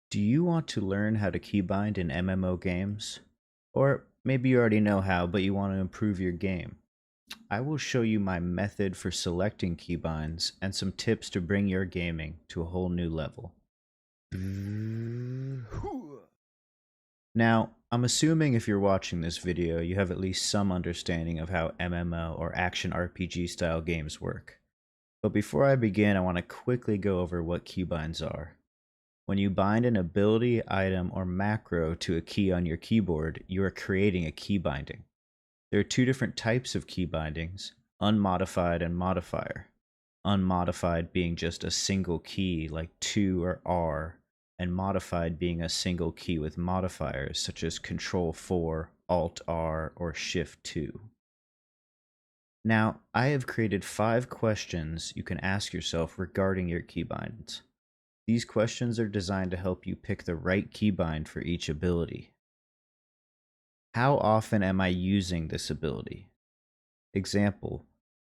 Do you want to learn how to keybind in MMO games? Or maybe you already know how, but you want to improve your game. I will show you my method for selecting keybinds and some tips to bring your gaming to a whole new level. Now, I'm assuming if you're watching this video, you have at least some understanding of how MMO or action RPG style games work. But before I begin, I want to quickly go over what keybinds are. When you bind an ability, item, or macro to a key on your keyboard, you are creating a key binding. There are two different types of key bindings, unmodified and modifier. Unmodified being just a single key like 2 or R, and modified being a single key with modifiers such as Control 4, Alt R, or Shift 2. Now, I have created 5 questions you can ask yourself regarding your keybinds. These questions are designed to help you pick the right keybind for each ability. How often am I using this ability? Example,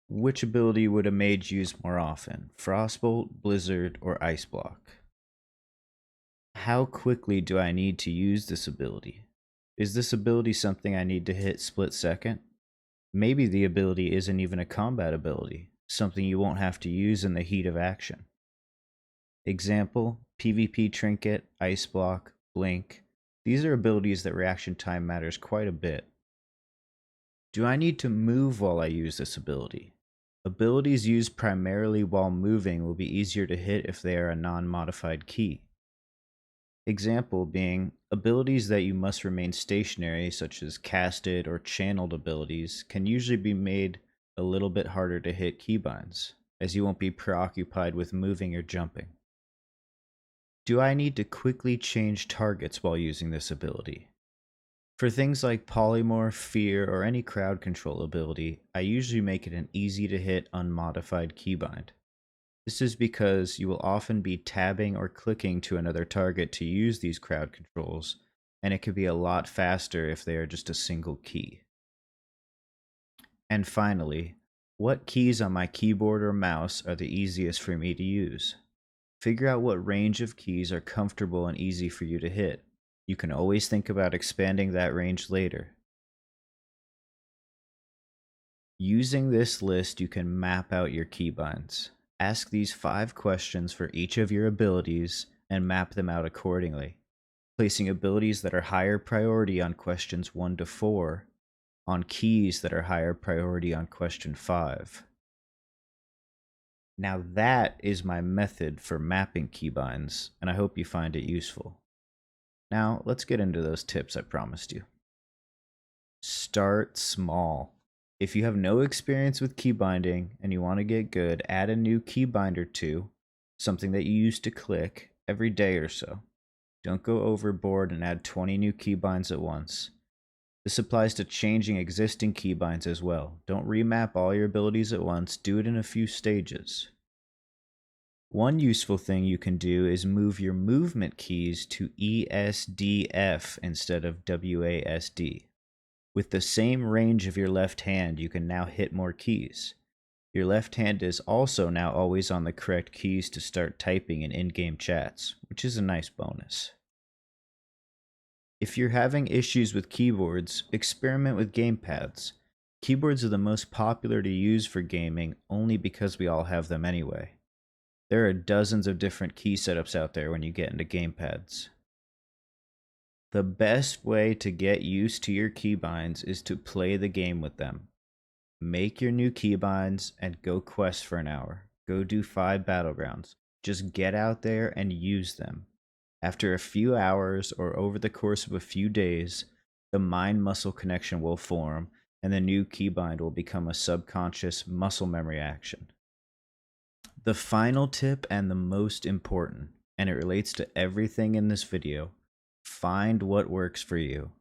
which ability would a mage use more often? Frostbolt, Blizzard, or Ice Block? How quickly do I need to use this ability? Is this ability something I need to hit split second? Maybe the ability isn't even a combat ability, something you won't have to use in the heat of action. Example, PvP Trinket, Ice Block, Blink. These are abilities that reaction time matters quite a bit. Do I need to move while I use this ability? Abilities used primarily while moving will be easier to hit if they are a non-modified key. Example being, abilities that you must remain stationary, such as casted or channeled abilities, can usually be made a little bit harder to hit keybinds, as you won't be preoccupied with moving or jumping. Do I need to quickly change targets while using this ability? For things like Polymorph, Fear, or any crowd control ability, I usually make it an easy to hit unmodified keybind. This is because you will often be tabbing or clicking to another target to use these crowd controls, and it can be a lot faster if they are just a single key. And finally, what keys on my keyboard or mouse are the easiest for me to use? Figure out what range of keys are comfortable and easy for you to hit. You can always think about expanding that range later. Using this list, you can map out your keybinds. Ask these 5 questions for each of your abilities and map them out accordingly, placing abilities that are higher priority on questions 1 to 4 on keys that are higher priority on question 5. Now that is my method for mapping keybinds, and I hope you find it useful. Now let's get into those tips I promised you. Start small. If you have no experience with keybinding and you want to get good, add a new keybind or two, something that you use to click, every day or so. Don't go overboard and add 20 new keybinds at once. This applies to changing existing keybinds as well. Don't remap all your abilities at once, do it in a few stages. One useful thing you can do is move your movement keys to ESDF instead of WASD. With the same range of your left hand, you can now hit more keys. Your left hand is also now always on the correct keys to start typing in in-game chats, which is a nice bonus. If you're having issues with keyboards, experiment with gamepads. Keyboards are the most popular to use for gaming only because we all have them anyway. There are dozens of different key setups out there when you get into gamepads. The best way to get used to your keybinds is to play the game with them. Make your new keybinds and go quest for an hour. Go do 5 battlegrounds. Just get out there and use them. After a few hours or over the course of a few days, the mind-muscle connection will form and the new keybind will become a subconscious muscle memory action. The final tip and the most important, and it relates to everything in this video, find what works for you.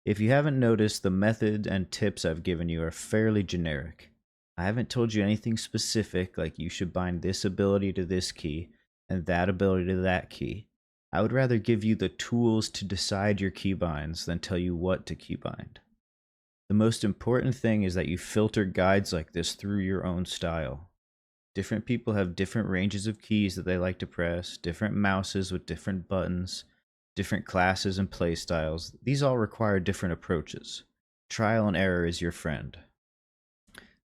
If you haven't noticed, the methods and tips I've given you are fairly generic. I haven't told you anything specific like you should bind this ability to this key and that ability to that key. I would rather give you the tools to decide your keybinds than tell you what to keybind. The most important thing is that you filter guides like this through your own style. Different people have different ranges of keys that they like to press, different mouses with different buttons, different classes and playstyles. These all require different approaches. Trial and error is your friend.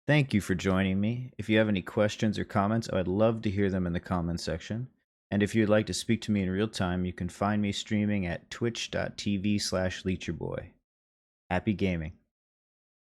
Thank you for joining me. If you have any questions or comments, I would love to hear them in the comments section. And if you'd like to speak to me in real time, you can find me streaming at twitch.tv/leecherboy. Happy gaming.